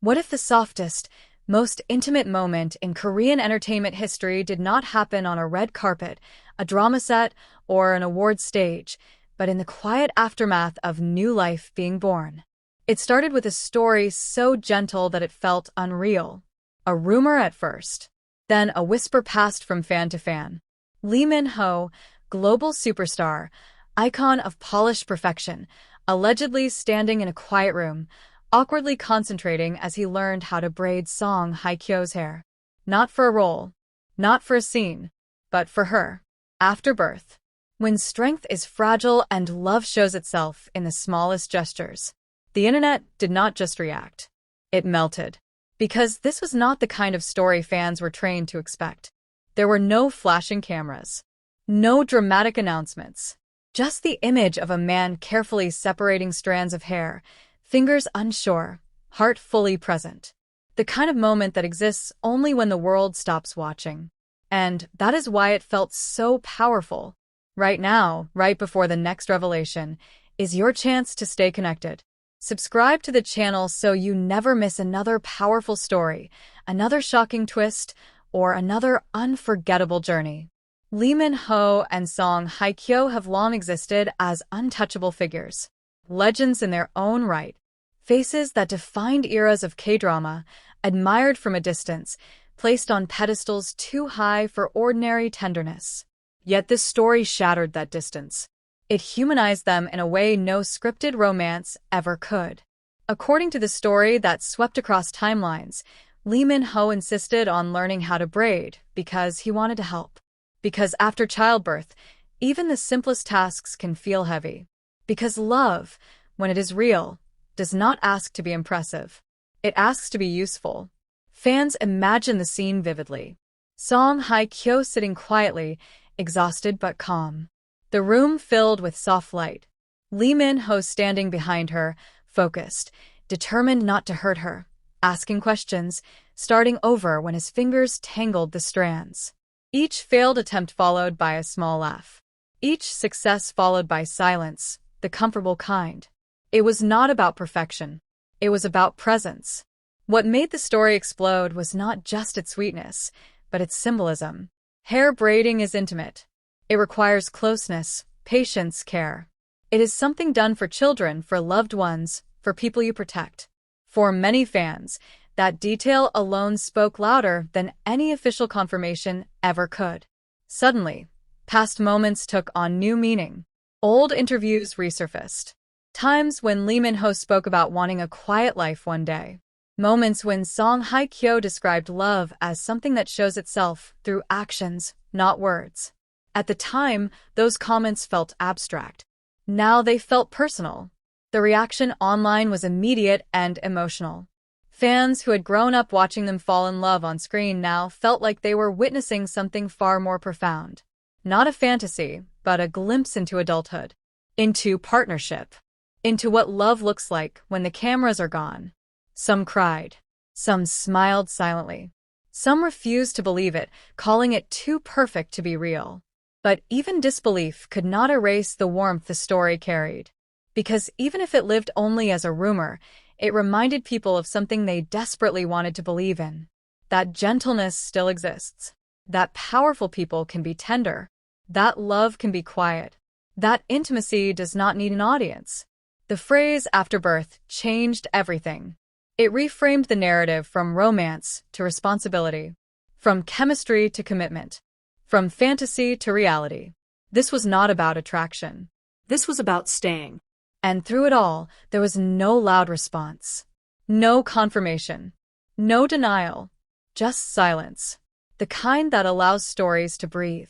What if the softest, most intimate moment in Korean entertainment history did not happen on a red carpet, a drama set, or an award stage, but in the quiet aftermath of new life being born? It started with a story so gentle that it felt unreal. A rumor at first. Then a whisper passed from fan to fan. Lee Min-ho, global superstar, icon of polished perfection, allegedly standing in a quiet room, awkwardly concentrating as he learned how to braid Song Hye Kyo's hair. Not for a role, not for a scene, but for her. After birth. When strength is fragile and love shows itself in the smallest gestures. The internet did not just react. It melted. Because this was not the kind of story fans were trained to expect. There were no flashing cameras. No dramatic announcements. Just the image of a man carefully separating strands of hair, fingers unsure, heart fully present. The kind of moment that exists only when the world stops watching. And that is why it felt so powerful. Right now, right before the next revelation, is your chance to stay connected. Subscribe to the channel so you never miss another powerful story, another shocking twist, or another unforgettable journey. Lee Min-ho and Song Hye Kyo have long existed as untouchable figures. Legends in their own right. Faces that defined eras of Kdrama, admired from a distance, placed on pedestals too high for ordinary tenderness. Yet this story shattered that distance. It humanized them in a way no scripted romance ever could. According to the story that swept across timelines, Lee Min-ho insisted on learning how to braid because he wanted to help. Because after childbirth, even the simplest tasks can feel heavy. Because love, when it is real, does not ask to be impressive. It asks to be useful. Fans imagine the scene vividly. Song Hye Kyo sitting quietly, exhausted but calm. The room filled with soft light. Lee Min-ho standing behind her, focused, determined not to hurt her, asking questions, starting over when his fingers tangled the strands. Each failed attempt followed by a small laugh. Each success followed by silence, the comfortable kind. It was not about perfection. It was about presence. What made the story explode was not just its sweetness, but its symbolism. Hair braiding is intimate. It requires closeness, patience, care. It is something done for children, for loved ones, for people you protect. For many fans, that detail alone spoke louder than any official confirmation ever could. Suddenly, past moments took on new meaning. Old interviews resurfaced. Times when Lee Min-ho spoke about wanting a quiet life one day. Moments when Song Hye Kyo described love as something that shows itself through actions, not words. At the time, those comments felt abstract. Now they felt personal. The reaction online was immediate and emotional. Fans who had grown up watching them fall in love on screen now felt like they were witnessing something far more profound. Not a fantasy, but a glimpse into adulthood. Into partnership. Into what love looks like when the cameras are gone. Some cried. Some smiled silently. Some refused to believe it, calling it too perfect to be real. But even disbelief could not erase the warmth the story carried. Because even if it lived only as a rumor, it reminded people of something they desperately wanted to believe in. That gentleness still exists. That powerful people can be tender. That love can be quiet. That intimacy does not need an audience. The phrase "after birth" changed everything. It reframed the narrative from romance to responsibility, from chemistry to commitment, from fantasy to reality. This was not about attraction. This was about staying. And through it all, there was no loud response. No confirmation. No denial. Just silence. The kind that allows stories to breathe.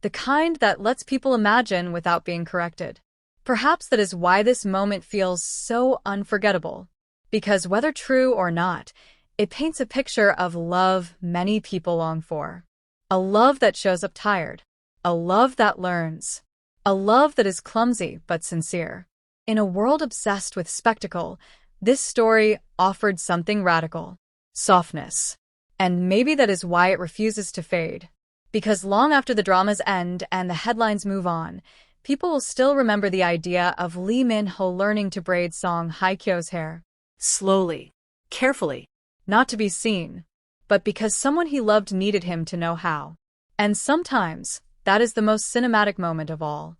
The kind that lets people imagine without being corrected. Perhaps that is why this moment feels so unforgettable. Because whether true or not, it paints a picture of love many people long for. A love that shows up tired. A love that learns. A love that is clumsy but sincere. In a world obsessed with spectacle, this story offered something radical. Softness. And maybe that is why it refuses to fade. Because long after the dramas end and the headlines move on, people will still remember the idea of Lee Min-ho learning to braid Song Hye Kyo's hair. Slowly. Carefully. not to be seen, but because someone he loved needed him to know how. And sometimes, that is the most cinematic moment of all.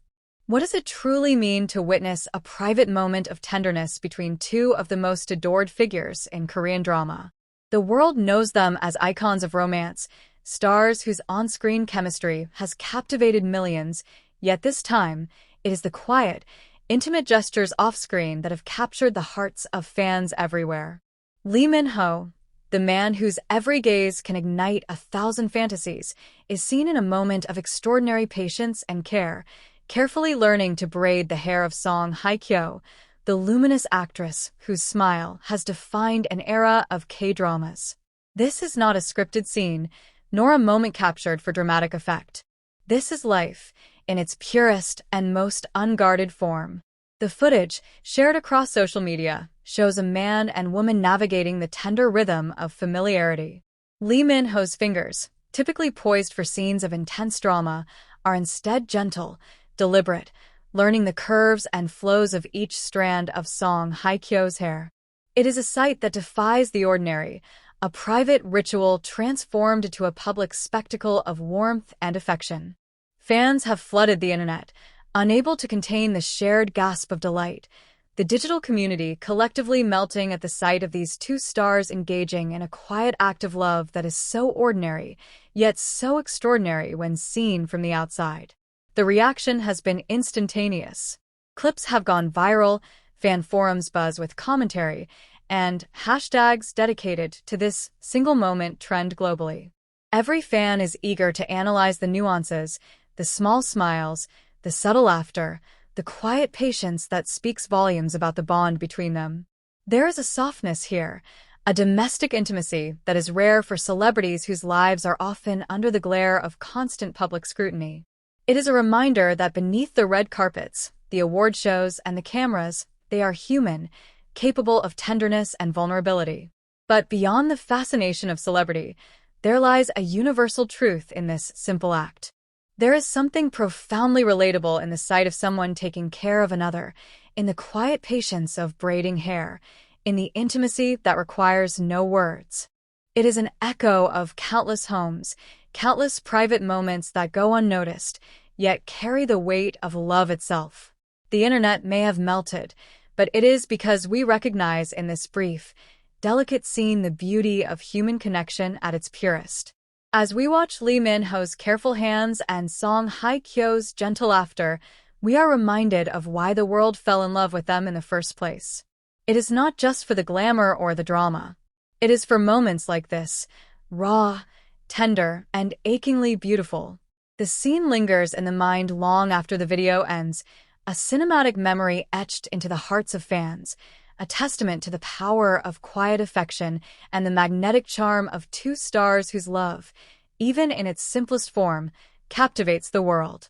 What does it truly mean to witness a private moment of tenderness between two of the most adored figures in Korean drama? The world knows them as icons of romance, stars whose on-screen chemistry has captivated millions, yet this time, it is the quiet, intimate gestures off-screen that have captured the hearts of fans everywhere. Lee Min-ho, the man whose every gaze can ignite 1,000 fantasies, is seen in a moment of extraordinary patience and care, carefully learning to braid the hair of Song Hye Kyo, the luminous actress whose smile has defined an era of K-dramas. This is not a scripted scene, nor a moment captured for dramatic effect. This is life, in its purest and most unguarded form. The footage, shared across social media, shows a man and woman navigating the tender rhythm of familiarity. Lee Min-ho's fingers, typically poised for scenes of intense drama, are instead gentle, deliberate, learning the curves and flows of each strand of Song Hye Kyo's hair. It is a sight that defies the ordinary, a private ritual transformed into a public spectacle of warmth and affection. Fans have flooded the internet, unable to contain the shared gasp of delight, the digital community collectively melting at the sight of these two stars engaging in a quiet act of love that is so ordinary, yet so extraordinary when seen from the outside. The reaction has been instantaneous. Clips have gone viral, fan forums buzz with commentary, and hashtags dedicated to this single moment trend globally. Every fan is eager to analyze the nuances, the small smiles, the subtle laughter, the quiet patience that speaks volumes about the bond between them. There is a softness here, a domestic intimacy that is rare for celebrities whose lives are often under the glare of constant public scrutiny. It is a reminder that beneath the red carpets, the award shows, and the cameras, they are human, capable of tenderness and vulnerability. But beyond the fascination of celebrity, there lies a universal truth in this simple act. There is something profoundly relatable in the sight of someone taking care of another, in the quiet patience of braiding hair, in the intimacy that requires no words. It is an echo of countless homes, countless private moments that go unnoticed, yet carry the weight of love itself. The internet may have melted, but it is because we recognize in this brief, delicate scene the beauty of human connection at its purest. As we watch Lee Min-ho's careful hands and Song Hye Kyo's gentle laughter, we are reminded of why the world fell in love with them in the first place. It is not just for the glamour or the drama. It is for moments like this, raw, tender, and achingly beautiful. The scene lingers in the mind long after the video ends, a cinematic memory etched into the hearts of fans, a testament to the power of quiet affection and the magnetic charm of two stars whose love, even in its simplest form, captivates the world.